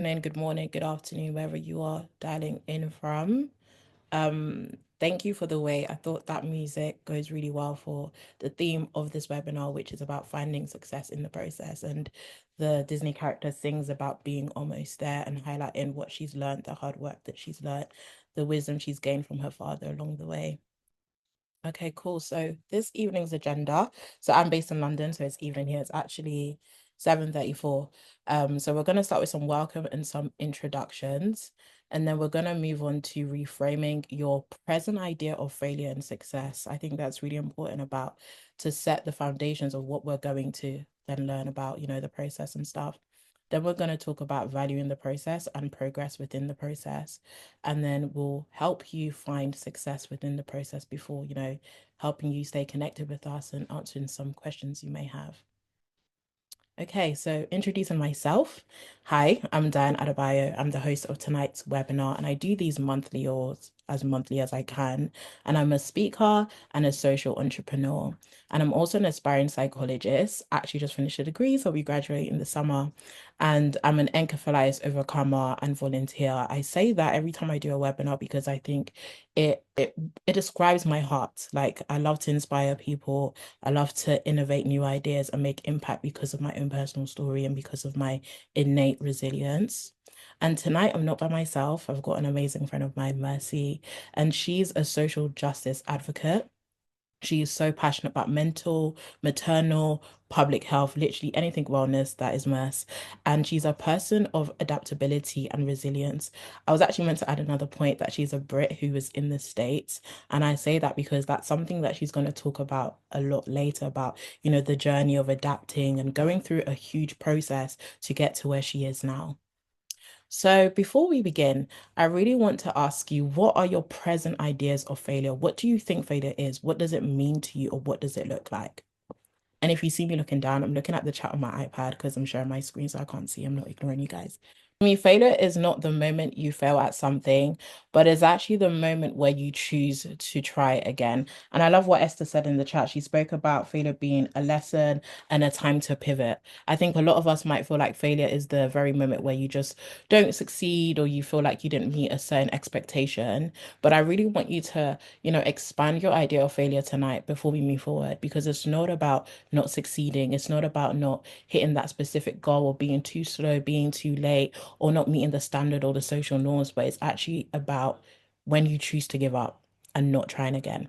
Good morning, good afternoon, wherever you are dialing in from. Thank you for the way. I thought that music goes really well for the theme of this webinar, which is about finding success in the process. And the Disney character sings about being almost there and highlighting what she's learned, the hard work that she's learned, the wisdom she's gained from her father along the way. Okay, cool. So this evening's agenda. So I'm based in London, so it's evening here. It's actually 7:34. So we're gonna start with some welcome and some introductions, and then we're gonna move on to reframing your present idea of failure and success. I think that's really important about to set the foundations of what we're going to then learn about, the process and stuff. Then we're going to talk about valuing the process and progress within the process. And then we'll help you find success within the process before, helping you stay connected with us and answering some questions you may have. Okay, so introducing myself. Hi, I'm Diane Adebayo. I'm the host of tonight's webinar, and I do these monthly or as monthly as I can. And I'm a speaker and a social entrepreneur. And I'm also an aspiring psychologist. Actually, just finished a degree, so we graduate in the summer. And I'm an encephalitis overcomer and volunteer. I say that every time I do a webinar because I think it describes my heart. Like I love to inspire people. I love to innovate new ideas and make impact because of my own personal story and because of my innate resilience. And tonight I'm not by myself. I've got an amazing friend of mine, Mercy, and she's a social justice advocate. She is so passionate about mental, maternal, public health, literally anything wellness that is Merce. And she's a person of adaptability and resilience. I was actually meant to add another point that she's a Brit who was in the States. And I say that because that's something that she's going to talk about a lot later about, the journey of adapting and going through a huge process to get to where she is now. So before we begin, I really want to ask you, what are your present ideas of failure? What do you think failure is? What does it mean to you, or what does it look like? And if you see me looking down, I'm looking at the chat on my iPad because I'm sharing my screen so I can't see. I'm not ignoring you guys. I mean, failure is not the moment you fail at something, but it's actually the moment where you choose to try again. And I love what Esther said in the chat. She spoke about failure being a lesson and a time to pivot. I think a lot of us might feel like failure is the very moment where you just don't succeed or you feel like you didn't meet a certain expectation. But I really want you to, expand your idea of failure tonight before we move forward because it's not about not succeeding. It's not about not hitting that specific goal or being too slow, being too late, or not meeting the standard or the social norms, but it's actually about when you choose to give up and not trying again.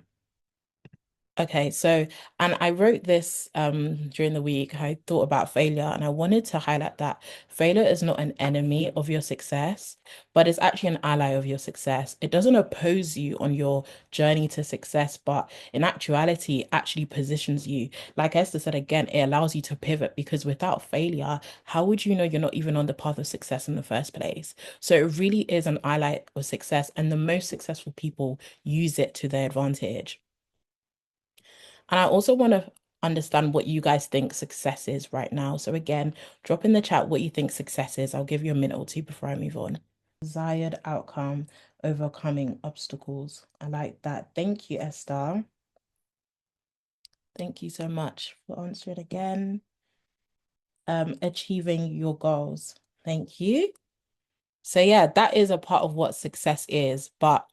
Okay, so and I wrote this during the week. I thought about failure and I wanted to highlight that failure is not an enemy of your success, but it's actually an ally of your success. It doesn't oppose you on your journey to success, but in actuality, it actually positions you. Like Esther said again, it allows you to pivot because without failure, how would you know you're not even on the path of success in the first place? So it really is an ally of success, and the most successful people use it to their advantage. And I also want to understand what you guys think success is right now. So again, drop in the chat what you think success is. I'll give you a minute or two before I move on. Desired outcome, overcoming obstacles. I like that. Thank you, Esther. Thank you so much for answering again. Achieving your goals. Thank you. So yeah, that is a part of what success is, but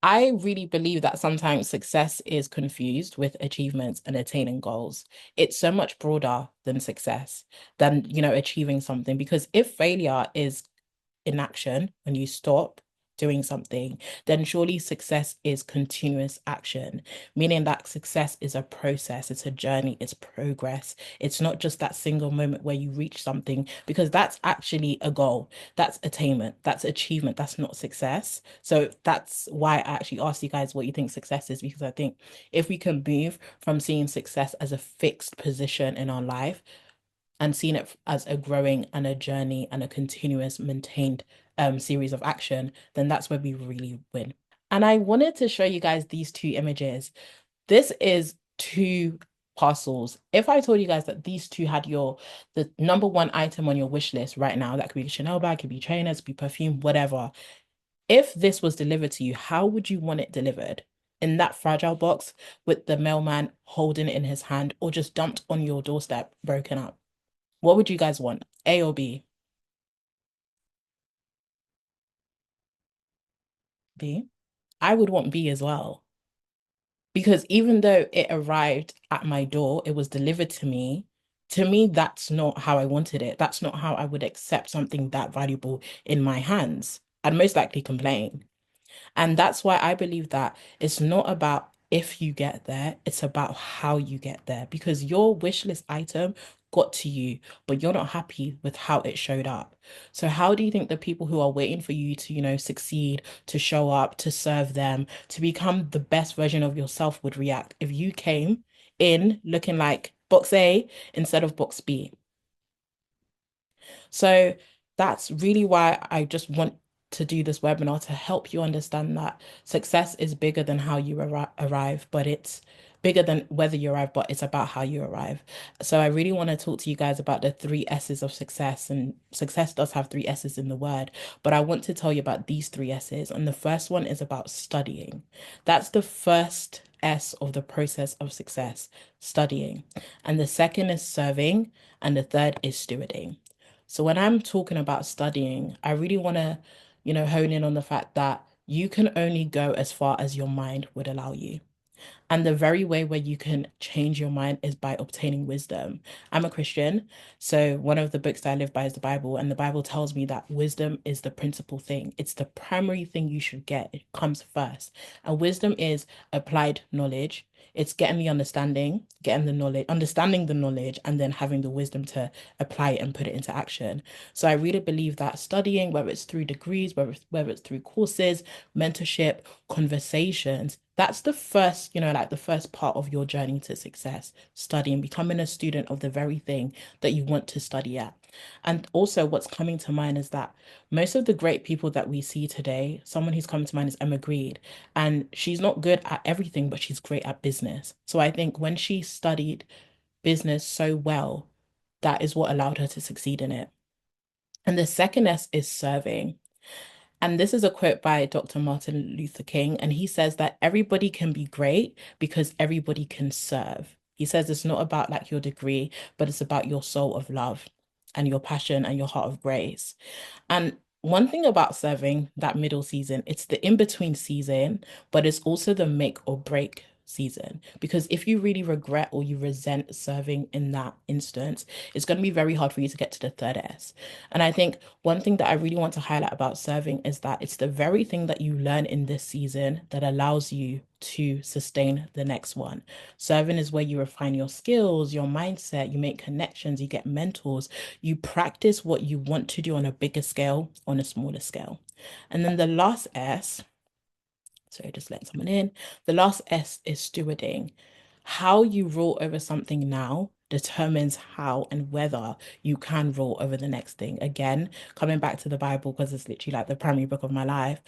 I really believe that sometimes success is confused with achievements and attaining goals. It's so much broader than success, than, achieving something. Because if failure is inaction, when you stop doing something, then surely success is continuous action, meaning that success is a process, it's a journey, it's progress. It's not just that single moment where you reach something, because that's actually a goal. That's attainment, that's achievement, that's not success. So that's why I actually asked you guys what you think success is, because I think if we can move from seeing success as a fixed position in our life and seeing it as a growing and a journey and a continuous maintained series of action, then that's where we really win. And I wanted to show you guys these two images. This is two parcels. If I told you guys that these two had the number one item on your wish list right now, that could be a Chanel bag, could be trainers, could be perfume, whatever. If this was delivered to you, how would you want it delivered? In that fragile box with the mailman holding it in his hand, or just dumped on your doorstep, broken up? What would you guys want? A or B? B, I would want B as well. Because even though it arrived at my door, it was delivered to me, that's not how I wanted it. That's not how I would accept something that valuable in my hands. I'd most likely complain. And that's why I believe that it's not about if you get there, it's about how you get there. Because your wish list item got to you, but you're not happy with how it showed up. So how do you think the people who are waiting for you to, succeed, to show up, to serve them, to become the best version of yourself would react if you came in looking like box A instead of box B? So that's really why I just want to do this webinar to help you understand that success is bigger than how you arrive, but it's bigger than whether you arrive, but it's about how you arrive. So I really want to talk to you guys about the three S's of success, and success does have three S's in the word, but I want to tell you about these three S's. And the first one is about studying. That's the first S of the process of success, studying. And the second is serving, and the third is stewarding. So when I'm talking about studying, I really want to, hone in on the fact that you can only go as far as your mind would allow you. And the very way where you can change your mind is by obtaining wisdom. I'm a Christian, so one of the books that I live by is the Bible, and the Bible tells me that wisdom is the principal thing. It's the primary thing you should get. It comes first. And wisdom is applied knowledge. It's getting the understanding, getting the knowledge, understanding the knowledge, and then having the wisdom to apply it and put it into action. So I really believe that studying, whether it's through degrees, whether it's through courses, mentorship, conversations, that's the first, like the first part of your journey to success, studying, becoming a student of the very thing that you want to study at. And also, what's coming to mind is that most of the great people that we see today, someone who's coming to mind is Emma Grede, and she's not good at everything, but she's great at business. So I think when she studied business so well, that is what allowed her to succeed in it. And the second S is serving. And this is a quote by Dr. Martin Luther King, and he says that everybody can be great because everybody can serve. He says it's not about like your degree, but it's about your soul of love and your passion and your heart of grace. And one thing about serving that middle season, it's the in-between season, but it's also the make or break season. Because if you really regret or you resent serving in that instance, it's going to be very hard for you to get to the third S. And I think one thing that I really want to highlight about serving is that it's the very thing that you learn in this season that allows you to sustain the next one. Serving is where you refine your skills, your mindset, you make connections, you get mentors, you practice what you want to do on a bigger scale, on a smaller scale. And then the last S, sorry, just letting someone in. The last S is stewarding. How you rule over something now determines how and whether you can rule over the next thing. Again, coming back to the Bible, because it's literally like the primary book of my life.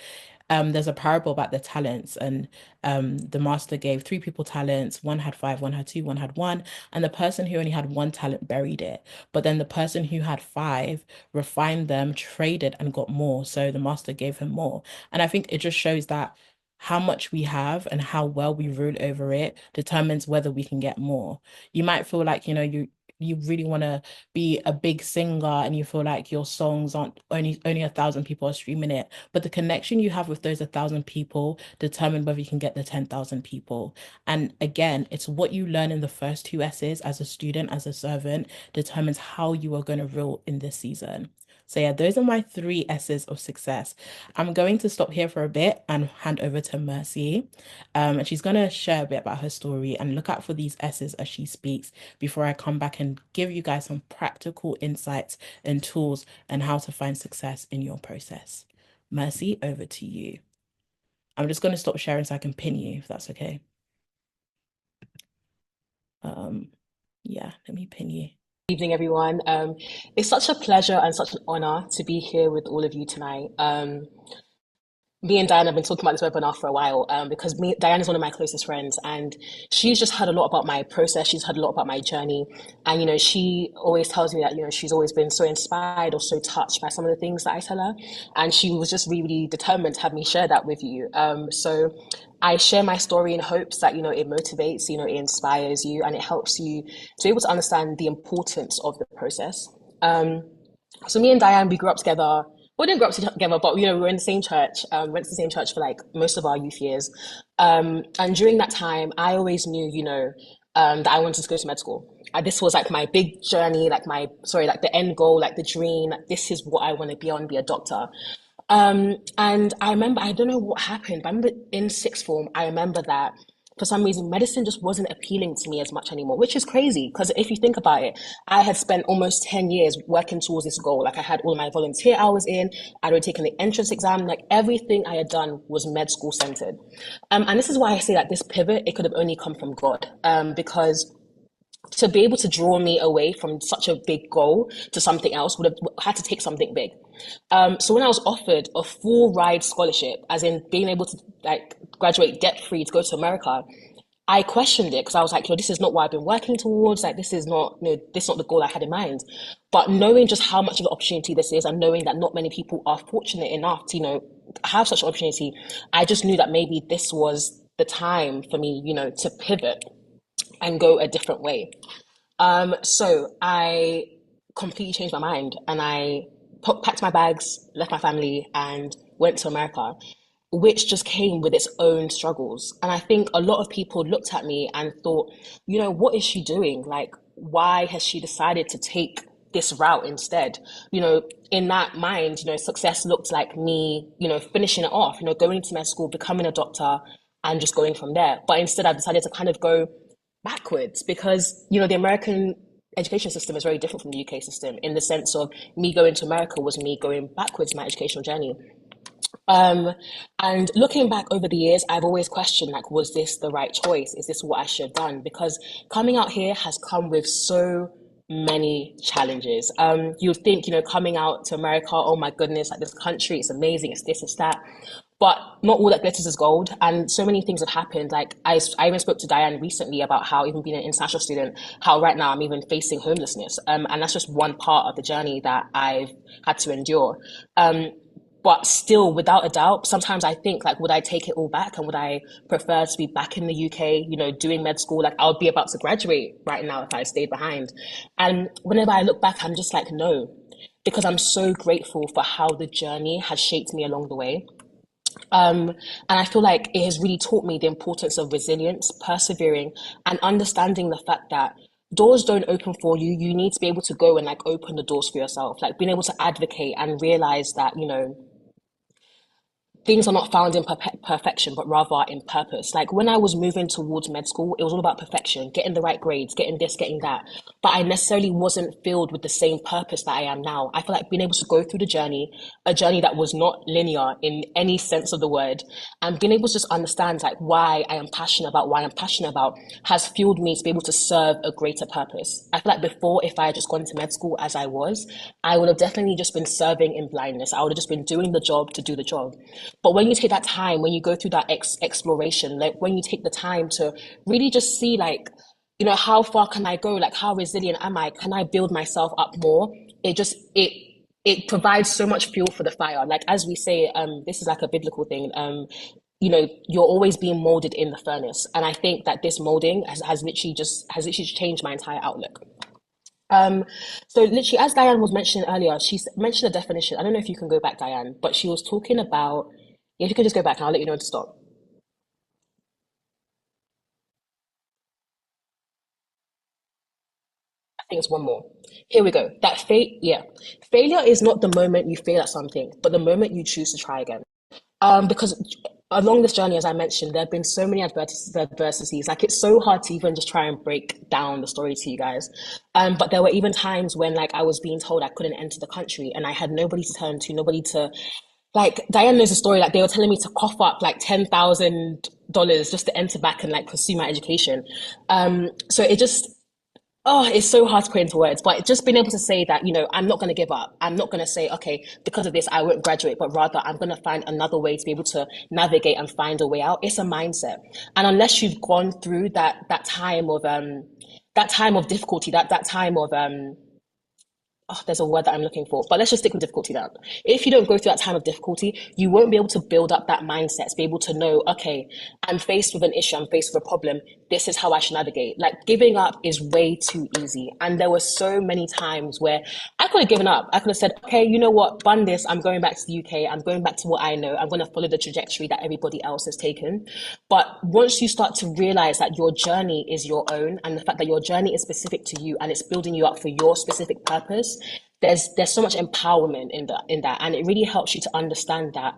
There's a parable about the talents, and the master gave three people talents. One had five, one had two, one had one, and the person who only had one talent buried it. But then the person who had five refined them, traded, and got more. So the master gave him more. And I think it just shows that how much we have and how well we rule over it determines whether we can get more. You might feel like, you really want to be a big singer and you feel like your songs aren't only 1,000 people are streaming it, but the connection you have with those 1,000 people determine whether you can get the 10,000 people. And again, it's what you learn in the first two S's as a student, as a servant, determines how you are going to rule in this season. So yeah, those are my three S's of success. I'm going to stop here for a bit and hand over to Mercy. And she's going to share a bit about her story, and look out for these S's as she speaks before I come back and give you guys some practical insights and tools and how to find success in your process. Mercy, over to you. I'm just going to stop sharing so I can pin you, if that's okay. Yeah, let me pin you. Evening, everyone. It's such a pleasure and such an honor to be here with all of you tonight. Me and Diane have been talking about this webinar for a while, because Diane is one of my closest friends, and she's just heard a lot about my process. She's heard a lot about my journey, and she always tells me that she's always been so inspired or so touched by some of the things that I tell her, and she was just really, really determined to have me share that with you. So I share my story in hopes that it motivates, it inspires you, and it helps you to be able to understand the importance of the process. So me and Diane, we grew up together we didn't grow up together, but we were in the same church. Went to the same church for like most of our youth years. And during that time, I always knew, that I wanted to go to med school. This was like my big journey, like like the end goal, like the dream. Like, this is what I want to be on, be a doctor. And I remember, I don't know what happened, but I remember in sixth form, I remember that for some reason, medicine just wasn't appealing to me as much anymore, which is crazy because if you think about it, I had spent almost 10 years working towards this goal. Like, I had all my volunteer hours in, I'd already taken the entrance exam, like everything I had done was med school centered. And this is why I say that this pivot, it could have only come from God, because to be able to draw me away from such a big goal to something else would have had to take something big. So when I was offered a full ride scholarship, as in being able to like graduate debt free to go to America, I questioned it because I was like, this is not what I've been working towards. Like, this is not, this is not the goal I had in mind. But knowing just how much of an opportunity this is, and knowing that not many people are fortunate enough to, have such an opportunity, I just knew that maybe this was the time for me, to pivot and go a different way. So I completely changed my mind and I packed my bags, left my family, and went to America, which just came with its own struggles. And I think a lot of people looked at me and thought, what is she doing? Like, why has she decided to take this route instead? In that mind, success looked like me, finishing it off, going to med school, becoming a doctor, and just going from there. But instead, I decided to kind of go backwards because the American education system is very different from the UK system in the sense of me going to America was me going backwards in my educational journey. Um, and looking back over the years, I've always questioned, like, was this the right choice? Is this what I should have done? Because coming out here has come with so many challenges. You'd think, coming out to America, oh my goodness, like this country, it's amazing, it's this, it's that. But not all that glitters is gold. And so many things have happened. Like, I even spoke to Diane recently about how, even being an international student, how right now I'm even facing homelessness. And that's just one part of the journey that I've had to endure. But still, without a doubt, sometimes I think, like, would I take it all back and would I prefer to be back in the UK, doing med school? Like, I would be about to graduate right now if I stayed behind. And whenever I look back, I'm just like, no, because I'm so grateful for how the journey has shaped me along the way. And I feel like it has really taught me the importance of resilience, persevering, and understanding the fact that doors don't open for you. You need to be able to go and like open the doors for yourself, like being able to advocate and realize that, things are not found in perfection, but rather in purpose. Like, when I was moving towards med school, it was all about perfection, getting the right grades, getting this, getting that. But I necessarily wasn't filled with the same purpose that I am now. I feel like being able to go through the journey, a journey that was not linear in any sense of the word, and being able to just understand like why I am passionate about why I'm passionate about has fueled me to be able to serve a greater purpose. I feel like before, if I had just gone into med school as I was, I would have definitely just been serving in blindness. I would have just been doing the job to do the job. But when you take that time, when you go through that exploration, like when you take the time to really just see, like, how far can I go? Like, how resilient am I? Can I build myself up more? It provides so much fuel for the fire. Like, as we say, this is like a biblical thing. You're always being molded in the furnace, and I think that this molding has literally changed my entire outlook. Um, so literally, as Diane was mentioning earlier, she mentioned a definition. I don't know if you can go back, Diane, but she was talking about. Yeah, if you can just go back, and I'll let you know when to stop. I think it's one more. Here we go. Yeah, failure is not the moment you fail at something, but the moment you choose to try again. Because along this journey, as I mentioned, there have been so many adversities. Like, it's so hard to even just try and break down the story to you guys. But there were even times when, like, I was being told I couldn't enter the country, and I had nobody to turn to, nobody to. Like, Diane knows the story. Like, they were telling me to cough up like $10,000 just to enter back and like pursue my education. So it just Oh, it's so hard to put into words, but just being able to say that, I'm not going to give up. I'm not going to say, okay, because of this, I won't graduate, but rather I'm going to find another way to be able to navigate and find a way out. It's a mindset. And unless you've gone through that time of difficulty, that time of, there's a word that I'm looking for, but let's just stick with difficulty now. If you don't go through that time of difficulty, you won't be able to build up that mindset to be able to know, okay, I'm faced with an issue, I'm faced with a problem. This is how I should navigate. Like, giving up is way too easy. And there were so many times where I could have given up. I could have said, okay, you know what, bun this, I'm going back to the UK, I'm going back to what I know, I'm going to follow the trajectory that everybody else has taken. But once you start to realize that your journey is your own, and the fact that your journey is specific to you and it's building you up for your specific purpose, there's so much empowerment in that, and it really helps you to understand that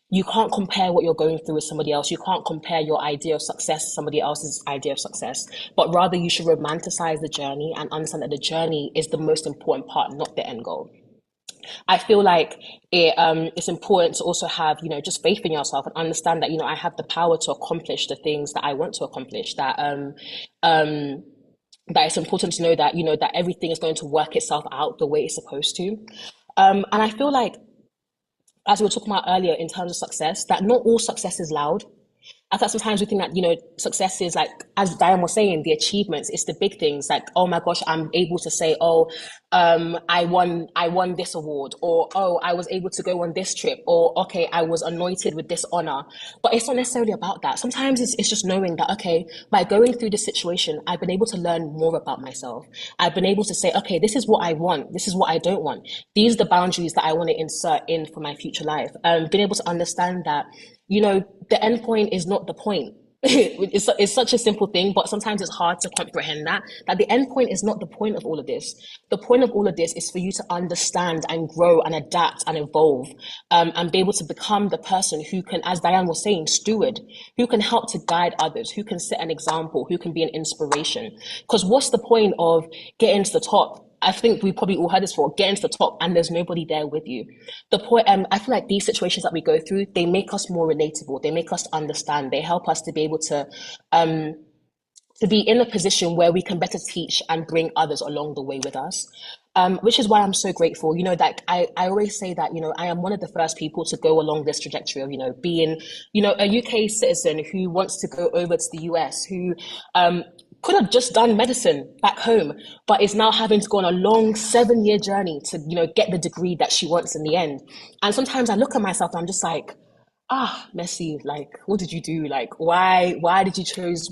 you can't compare what you're going through with somebody else. You can't compare your idea of success to somebody else's idea of success, but rather you should romanticize the journey and understand that the journey is the most important part, not the end goal. I feel like it's important to also have, just faith in yourself and understand that, I have the power to accomplish the things that I want to accomplish, that it's important to know that, that everything is going to work itself out the way it's supposed to. And I feel like, as we were talking about earlier in terms of success, that not all success is loud. I thought sometimes we think that, success is like, as Diane was saying, the achievements, it's the big things like, oh my gosh, I'm able to say, oh, I won this award, or, oh, I was able to go on this trip, or, okay, I was anointed with this honor. But it's not necessarily about that. Sometimes it's just knowing that, okay, by going through this situation, I've been able to learn more about myself. I've been able to say, okay, this is what I want. This is what I don't want. These are the boundaries that I want to insert in for my future life. Being able to understand that, the end point is not the point. It's such a simple thing, but sometimes it's hard to comprehend that the end point is not the point of all of this. The point of all of this is for you to understand and grow and adapt and evolve, and be able to become the person who can, as Diane was saying, steward, who can help to guide others, who can set an example, who can be an inspiration. Because what's the point of getting to the top? I think we probably all heard this before, getting to the top and there's nobody there with you. The point, I feel like these situations that we go through, they make us more relatable. They make us understand. They help us to be able to be in a position where we can better teach and bring others along the way with us. Which is why I'm so grateful. That I always say that, I am one of the first people to go along this trajectory of, being, a UK citizen who wants to go over to the US, who could have just done medicine back home, but is now having to go on a long 7-year journey to, get the degree that she wants in the end. And sometimes I look at myself and I'm just like, Messi, like, what did you do? Like, why did you choose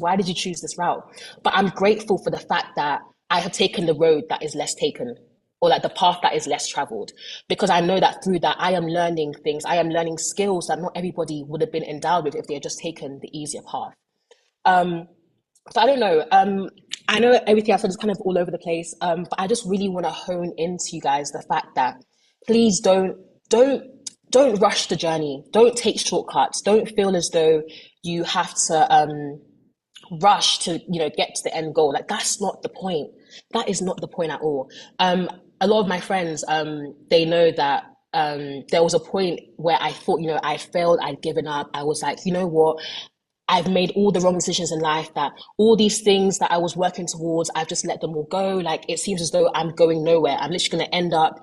this route? But I'm grateful for the fact that I have taken the road that is less taken, or like the path that is less traveled, because I know that through that I am learning things, I am learning skills that not everybody would have been endowed with if they had just taken the easier path. So I don't know. I know everything I've said is kind of all over the place, but I just really want to hone into you guys the fact that please don't don't rush the journey. Don't take shortcuts. Don't feel as though you have to rush to get to the end goal. Like, that's not the point. That is not the point at all. A lot of my friends, they know that there was a point where I thought, I failed, I'd given up. I was like, you know what? I've made all the wrong decisions in life, that all these things that I was working towards, I've just let them all go. Like, it seems as though I'm going nowhere. I'm literally going to end up,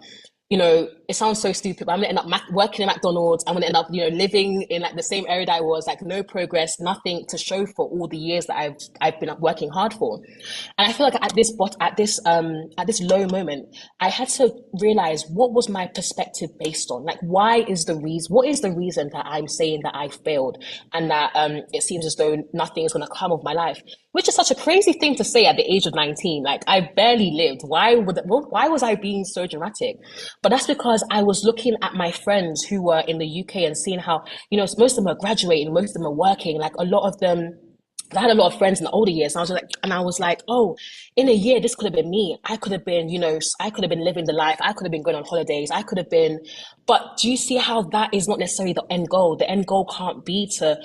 it sounds so stupid, but I'm going to end up working at McDonald's. I'm going to end up, living in like the same area that I was, like no progress, nothing to show for all the years that I've been working hard for. And I feel like at this low moment, I had to realize, what was my perspective based on? Like, what is the reason that I'm saying that I failed and that it seems as though nothing is going to come of my life? Which is such a crazy thing to say at the age of 19. Like, I barely lived. Why was I being so dramatic? But that's because I was looking at my friends who were in the UK and seeing how, most of them are graduating, most of them are working. Like, a lot of them, I had a lot of friends in the older years, and I was like, oh, in a year, this could have been me. I could have been, I could have been living the life. I could have been going on holidays. I could have been, but do you see how that is not necessarily the end goal? The end goal can't be to,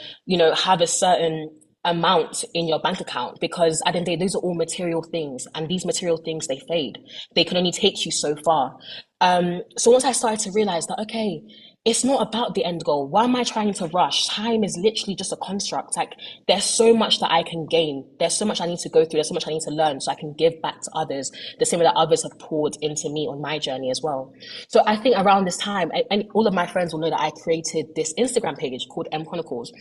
have a certain amount in your bank account, because at the end of the day, those are all material things, and these material things, they fade. They can only take you so far. So once I started to realize that, okay, it's not about the end goal. Why am I trying to rush? Time is literally just a construct. Like, there's so much that I can gain. There's so much I need to go through. There's so much I need to learn so I can give back to others the same way that others have poured into me on my journey as well. So I think around this time, and all of my friends will know that I created this Instagram page called M Chronicles.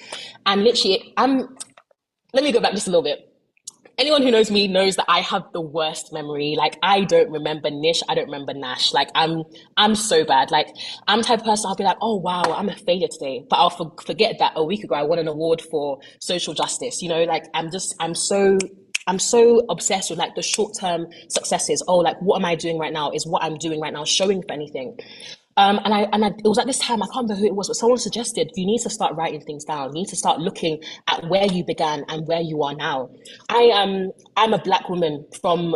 And literally, let me go back just a little bit. anyone who knows me knows that I have the worst memory. Like I don't remember Nish, I don't remember Nash. Like I'm so bad. Like I'm the type of person I'll be like, oh wow, I'm a failure today, but I'll forget that a week ago I won an award for social justice. You know, like I'm so obsessed with like the short term successes. Oh, like what am I doing right now? Is what I'm doing right now showing for anything? It was at this time, I can't remember who it was, but someone suggested you need to start writing things down. You need to start looking at where you began and where you are now. I'm a black woman from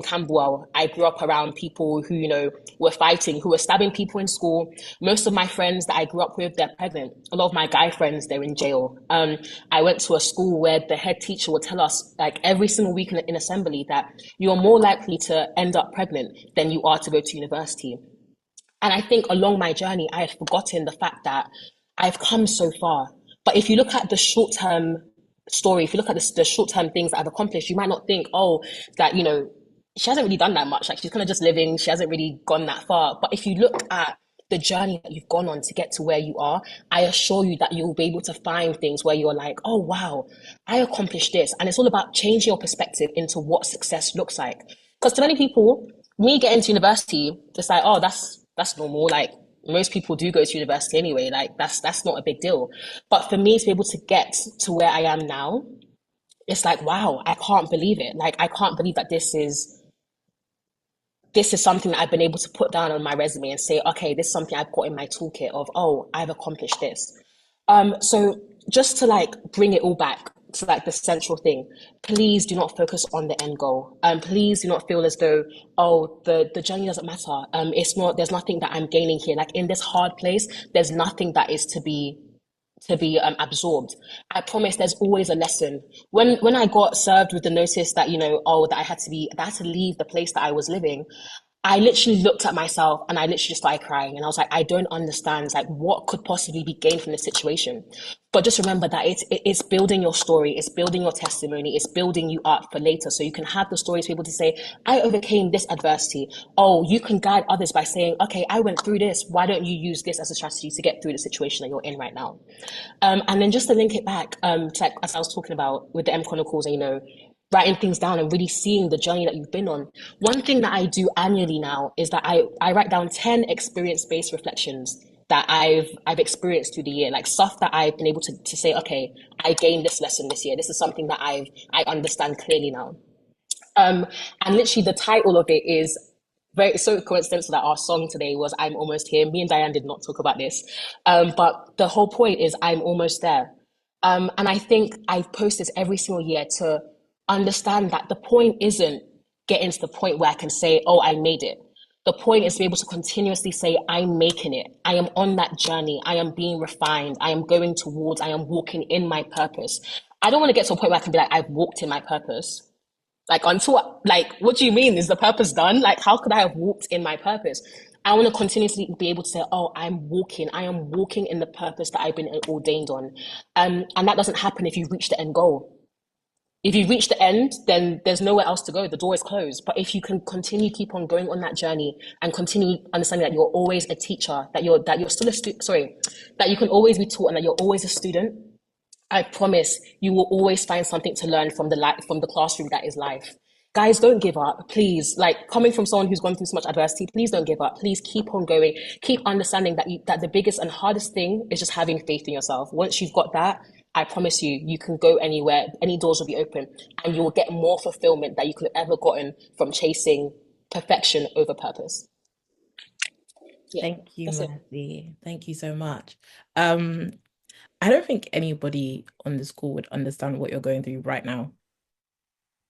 Camberwell. I grew up around people who, you know, were fighting, who were stabbing people in school. Most of my friends that I grew up with, they're pregnant. A lot of my guy friends, they're in jail. I went to a school where the head teacher would tell us, like every single week in assembly, that you're more likely to end up pregnant than you are to go to university. And I think along my journey, I had forgotten the fact that I've come so far. But if you look at the short term story, if you look at the short term things that I've accomplished, you might not think, oh, that, you know, she hasn't really done that much. Like she's kind of just living, she hasn't really gone that far. But if you look at the journey that you've gone on to get to where you are, I assure you that you'll be able to find things where you're like, oh, wow, I accomplished this. And it's all about changing your perspective into what success looks like. Because to many people, me getting to university, it's like, oh, that's normal. Like most people do go to university anyway. Like that's not a big deal. But for me to be able to get to where I am now, it's like, wow, I can't believe it. Like I can't believe that this is something that I've been able to put down on my resume and say, okay, this is something I've got in my toolkit of, oh, I've accomplished this. So just to like bring it all back to like the central thing, please do not focus on the end goal. Please do not feel as though, oh, the journey doesn't matter. It's not, there's nothing that I'm gaining here. Like in this hard place, there's nothing that is to be absorbed. I promise there's always a lesson. When I got served with the notice that, you know, oh, that I had to leave the place that I was living, I literally looked at myself and I literally just started crying. And I was like, I don't understand, like, what could possibly be gained from this situation. But just remember that it's building your story, it's building your testimony, it's building you up for later. So you can have the stories to be able to say, I overcame this adversity. Oh, you can guide others by saying, okay, I went through this. Why don't you use this as a strategy to get through the situation that you're in right now? And then just to link it back to like, as I was talking about with the M Chronicles, and, you know, writing things down and really seeing the journey that you've been on. One thing that I do annually now is that I write down 10 experience-based reflections that I've experienced through the year, like stuff that I've been able to say, okay, I gained this lesson this year. This is something that I understand clearly now. And literally the title of it is very so coincidental that our song today was I'm Almost Here. Me and Diane did not talk about this. But the whole point is I'm almost there. And I think I post this every single year to understand that the point isn't getting to the point where I can say, oh, I made it. The point is to be able to continuously say, I'm making it. I am on that journey. I am being refined. I am going towards, I am walking in my purpose. I don't want to get to a point where I can be like, I've walked in my purpose. Like, until, like, what do you mean? Is the purpose done? Like, how could I have walked in my purpose? I want to continuously be able to say, oh, I am walking in the purpose that I've been ordained on. And that doesn't happen if you reach the end goal. If you reach the end, then there's nowhere else to go. The door is closed. But if you can continue, keep on going on that journey and continue understanding that you're always a teacher, that you're still a student, sorry, that you can always be taught and that you're always a student, I promise you will always find something to learn from the classroom that is life. Guys, don't give up, please. Like coming from someone who's gone through so much adversity, please don't give up. Please keep on going. Keep understanding that the biggest and hardest thing is just having faith in yourself. Once you've got that, I promise you, you can go anywhere. Any doors will be open, and you will get more fulfillment that you could have ever gotten from chasing perfection over purpose. Yeah, Thank you, that's it. Mercy. Thank you so much. Um, I don't think anybody on this call would understand what you're going through right now,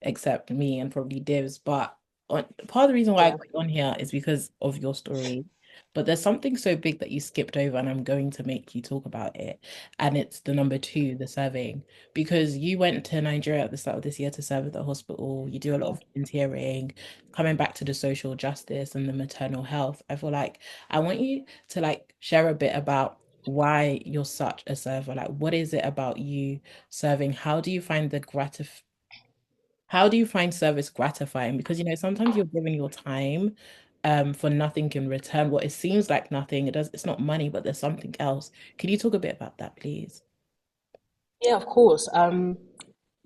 except me and probably Divs. But part of the reason why I Yeah. got you on here is because of your story. But there's something so big that you skipped over, and I'm going to make you talk about it. And it's the number two, the serving. Because you went to Nigeria at the start of this year to serve at the hospital. You do a lot Yeah. of volunteering, coming back to the social justice and the maternal health. I feel like I want you to like share a bit about why you're such a server. Like, what is it about you serving? How do you find service gratifying? Because sometimes you're giving your time for nothing in return. What it seems like nothing, it's not money, but there's something else. Can you talk a bit about that, please? Yeah, of course.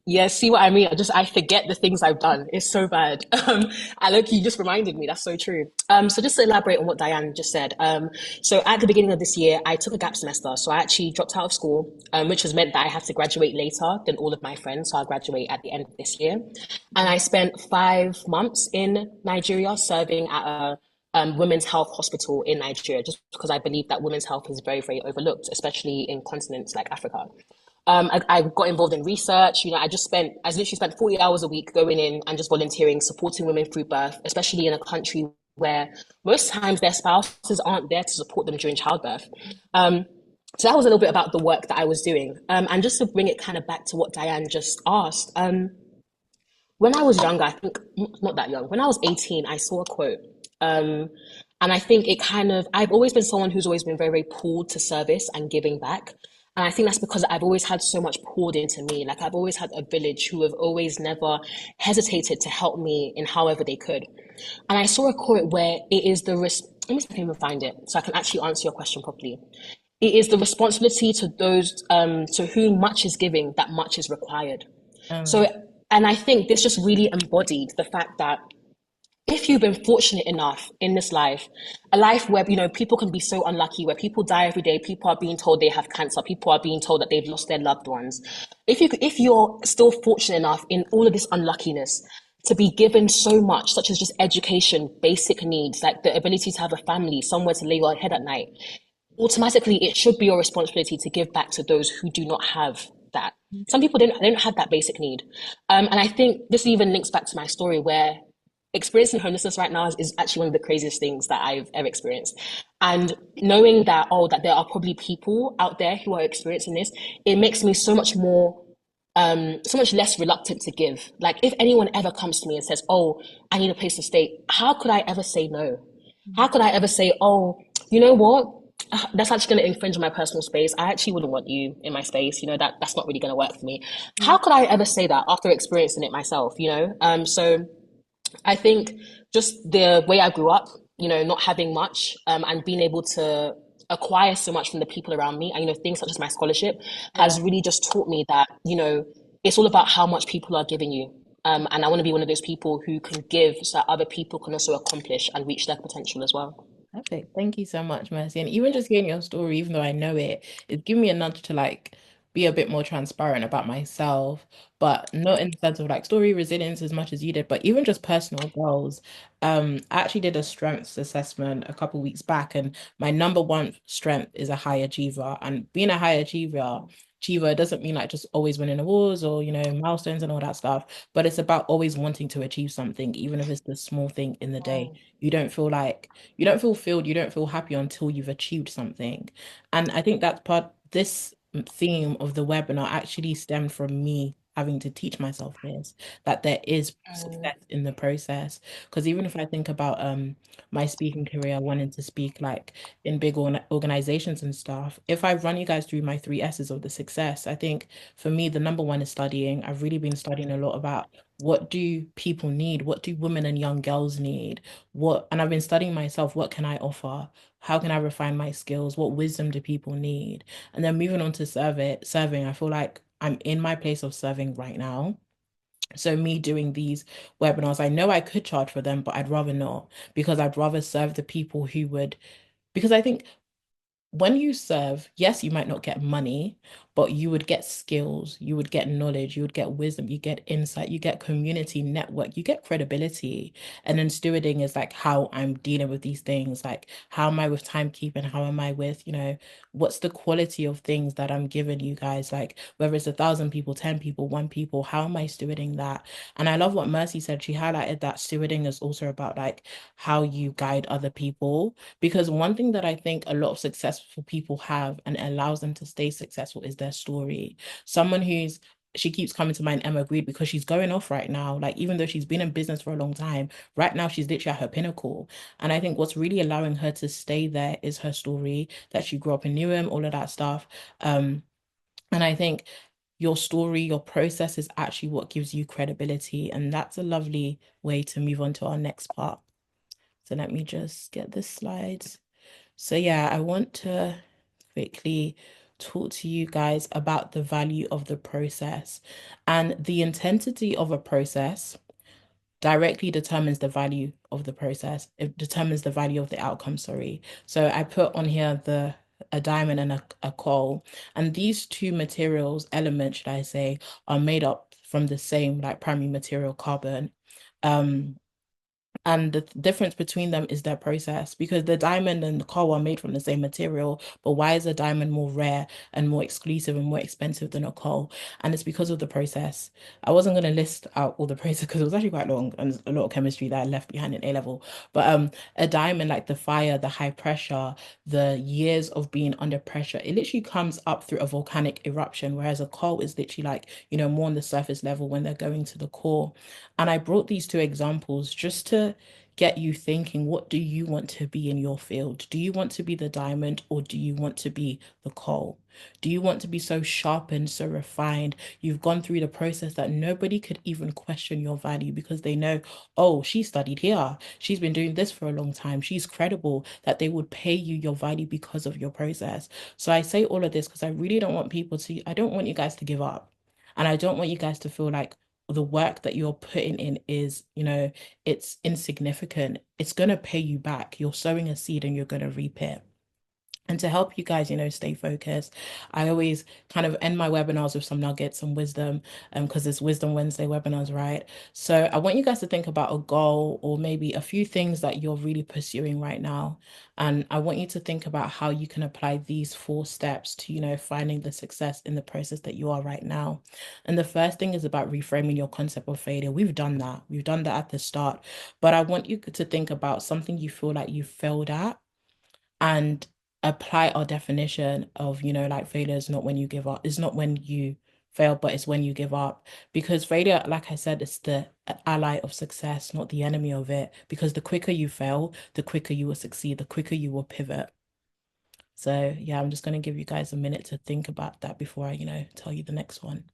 Yeah, see what I mean? I forget the things I've done. It's so bad. And look, you just reminded me. That's so true. So just to elaborate on what Diane just said. So at the beginning of this year, I took a gap semester. So I actually dropped out of school, which has meant that I had to graduate later than all of my friends. So I'll graduate at the end of this year. And I spent 5 months in Nigeria serving at a women's health hospital in Nigeria, just because I believe that women's health is very, very overlooked, especially in continents like Africa. I got involved in research. I literally spent 40 hours a week going in and just volunteering, supporting women through birth, especially in a country where most times their spouses aren't there to support them during childbirth. So that was a little bit about the work that I was doing. And just to bring it kind of back to what Diane just asked, when I was younger, I think not that young, when I was 18, I saw a quote. Um, and I think I've always been someone who's always been very, very pulled to service and giving back. And I think that's because I've always had so much poured into me. Like I've always had a village who have always never hesitated to help me in however they could. And I saw a quote where it is let me see if I can even find it so I can actually answer your question properly. It is the responsibility to those to whom much is giving that much is required. So, Um, and I think this just really embodied the fact that if you've been fortunate enough in this life, a life where, people can be so unlucky, where people die every day, people are being told they have cancer, people are being told that they've lost their loved ones. If you're still fortunate enough in all of this unluckiness to be given so much, such as just education, basic needs, like the ability to have a family, somewhere to lay your head at night, automatically it should be your responsibility to give back to those who do not have that. Some people don't have that basic need. And I think this even links back to my story where experiencing homelessness right now is actually one of the craziest things that I've ever experienced. And knowing that, that there are probably people out there who are experiencing this, it makes me so much less reluctant to give. Like if anyone ever comes to me and says, "Oh, I need a place to stay," how could I ever say no? How could I ever say, "Oh, you know what? That's actually going to infringe on my personal space. I actually wouldn't want you in my space. That's not really going to work for me." How could I ever say that after experiencing it myself? So I think just the way I grew up, not having much, and being able to acquire so much from the people around me, and things such as my scholarship yeah. has really just taught me that it's all about how much people are giving you. And I want to be one of those people who can give so that other people can also accomplish and reach their potential as well. Perfect. Thank you so much, Mercy. And even just hearing your story, even though I know it, it's given me a nudge to like be a bit more transparent about myself, but not in the sense of like story resilience as much as you did, but even just personal goals. I actually did a strengths assessment a couple weeks back, and my number one strength is a high achiever. And being a high achiever doesn't mean like just always winning awards or milestones and all that stuff, but it's about always wanting to achieve something, even if it's the small thing in the day. You don't feel filled, you don't feel happy until you've achieved something. And I think that's this theme of the webinar actually stemmed from me having to teach myself this, that there is success in the process. Because even if I think about my speaking career, wanting to speak like in big organizations and stuff, if I run you guys through my three S's of the success, I think for me, the number one is studying. I've really been studying a lot about what do people need? What do women and young girls need? And I've been studying myself, what can I offer? How can I refine my skills? What wisdom do people need? And then moving on to serving, I feel like I'm in my place of serving right now. So me doing these webinars, I know I could charge for them, but I'd rather not because I'd rather serve the people who would, because I think when you serve, yes, you might not get money, but you would get skills, you would get knowledge, you would get wisdom, you get insight, you get community network, you get credibility. And then stewarding is like how I'm dealing with these things. Like, how am I with timekeeping? How am I with, what's the quality of things that I'm giving you guys? Like, whether it's 1,000 people, 10 people, one people, how am I stewarding that? And I love what Mercy said. She highlighted that stewarding is also about like how you guide other people. Because one thing that I think a lot of successful people have and allows them to stay successful is their story. Someone she keeps coming to mind, Emma Grede, because she's going off right now. Like, even though she's been in business for a long time, right now she's literally at her pinnacle. And I think what's really allowing her to stay there is her story, that she grew up in Newham, all of that stuff. Um, and I think your story, your process is actually what gives you credibility. And that's a lovely way to move on to our next part. So let me just get this slide. So yeah, I want to quickly talk to you guys about the value of the process. And the intensity of a process directly determines the value of the process. It determines the value of the outcome, sorry. So I put on here the a diamond and a coal. And these two materials, elements, should I say, are made up from the same like primary material, carbon. Um, and the difference between them is their process because the diamond and the coal are made from the same material. But why is a diamond more rare and more exclusive and more expensive than a coal? And it's because of the process. I wasn't going to list out all the process because it was actually quite long and there's a lot of chemistry that I left behind in A level. But a diamond, like the fire, the high pressure, the years of being under pressure, it literally comes up through a volcanic eruption, whereas a coal is literally like, more on the surface level when they're going to the core. And I brought these two examples just to get you thinking, what do you want to be in your field? Do you want to be the diamond or do you want to be the coal? Do you want to be so sharpened, so refined? You've gone through the process that nobody could even question your value because they know, oh, she studied here. She's been doing this for a long time. She's credible, that they would pay you your value because of your process. So I say all of this because I really don't want I don't want you guys to give up. And I don't want you guys to feel like the work that you're putting in is, it's insignificant. It's going to pay you back. You're sowing a seed and you're going to reap it. And to help you guys, stay focused, I always kind of end my webinars with some nuggets and wisdom, because it's Wisdom Wednesday webinars, right? So I want you guys to think about a goal or maybe a few things that you're really pursuing right now. And I want you to think about how you can apply these 4 steps to, finding the success in the process that you are right now. And the first thing is about reframing your concept of failure. We've done that. We've done that at the start. But I want you to think about something you feel like you failed at and apply our definition of, like failure is not when you give up. It's not when you fail, but it's when you give up. Because failure, like I said, is the ally of success, not the enemy of it. Because the quicker you fail, the quicker you will succeed, the quicker you will pivot. So yeah, I'm just going to give you guys a minute to think about that before I, tell you the next one.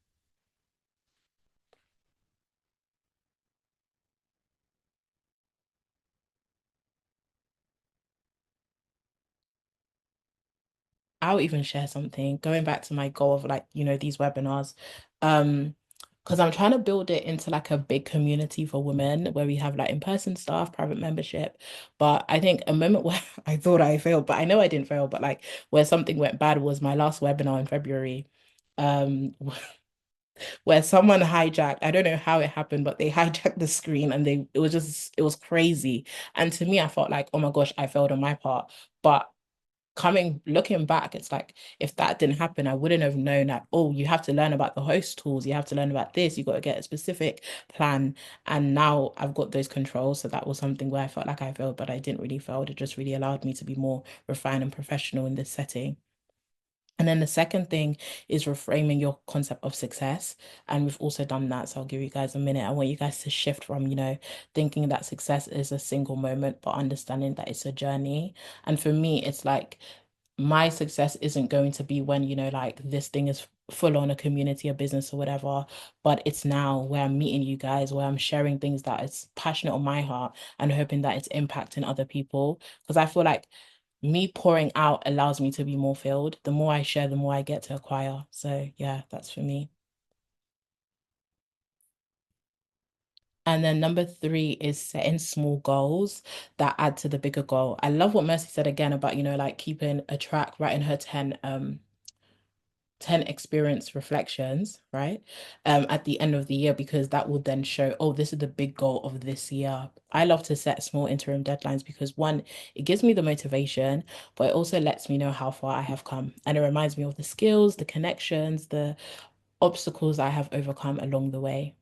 I'll even share something going back to my goal of like, these webinars. Um, because I'm trying to build it into like a big community for women where we have like in-person stuff, private membership. But I think a moment where I thought I failed, but I know I didn't fail, but like where something went bad was my last webinar in February. Um, where someone hijacked, I don't know how it happened, but they hijacked the screen and it was crazy. And to me, I felt like, oh my gosh, I failed on my part. But looking back, it's like if that didn't happen, I wouldn't have known that, oh, you have to learn about the host tools, you have to learn about this, you got to get a specific plan. And now I've got those controls. So that was something where I felt like I failed, but I didn't really fail. It just really allowed me to be more refined and professional in this setting. And then the second thing is reframing your concept of success. And we've also done that. So I'll give you guys a minute. I want you guys to shift from, thinking that success is a single moment, but understanding that it's a journey. And for me, it's like my success isn't going to be when, like this thing is full on a community, a business or whatever, but it's now where I'm meeting you guys, where I'm sharing things that is passionate on my heart and hoping that it's impacting other people. Because I feel like me pouring out allows me to be more filled. The more I share, the more I get to acquire. So yeah, that's for me. And then number 3 is setting small goals that add to the bigger goal. I love what Mercy said again about, like keeping a track, writing her 10 experience reflections, right? At the end of the year, because that will then show, oh, this is the big goal of this year. I love to set small interim deadlines because one, it gives me the motivation, but it also lets me know how far I have come. And it reminds me of the skills, the connections, the obstacles I have overcome along the way.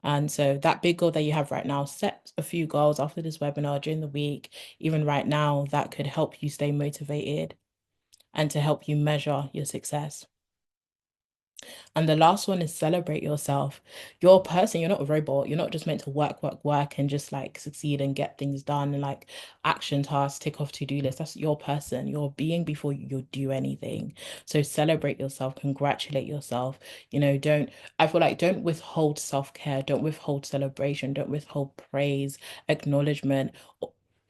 And so that big goal that you have right now, set a few goals after this webinar during the week, even right now, that could help you stay motivated and to help you measure your success. And the last one is celebrate yourself. You're a person, you're not a robot. You're not just meant to work, work, work and just like succeed and get things done and like action tasks, tick off to-do list. That's your person. You're a being before you do anything. So celebrate yourself, congratulate yourself. I feel like don't withhold self-care, don't withhold celebration, don't withhold praise, acknowledgement.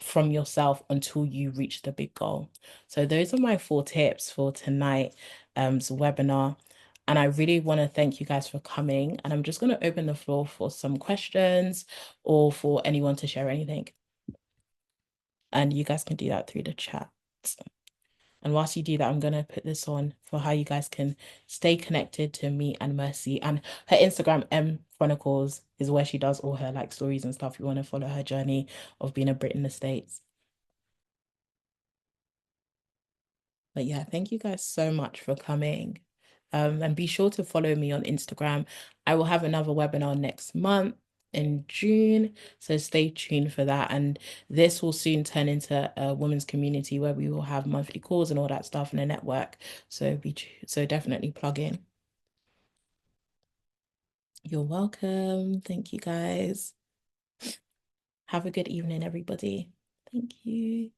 from yourself until you reach the big goal. So those are my 4 tips for tonight webinar. And I really want to thank you guys for coming. And I'm just going to open the floor for some questions or for anyone to share anything. And you guys can do that through the chat. And whilst you do that, I'm going to put this on for how you guys can stay connected to me and Mercy. And her Instagram, M Chronicles, is where she does all her like stories and stuff. You want to follow her journey of being a Brit in the States. But yeah, thank you guys so much for coming. And be sure to follow me on Instagram. I will have another webinar next month in June. So stay tuned for that. And this will soon turn into a women's community where we will have monthly calls and all that stuff in a network. So definitely plug in. You're welcome. Thank you guys. Have a good evening, everybody. Thank you.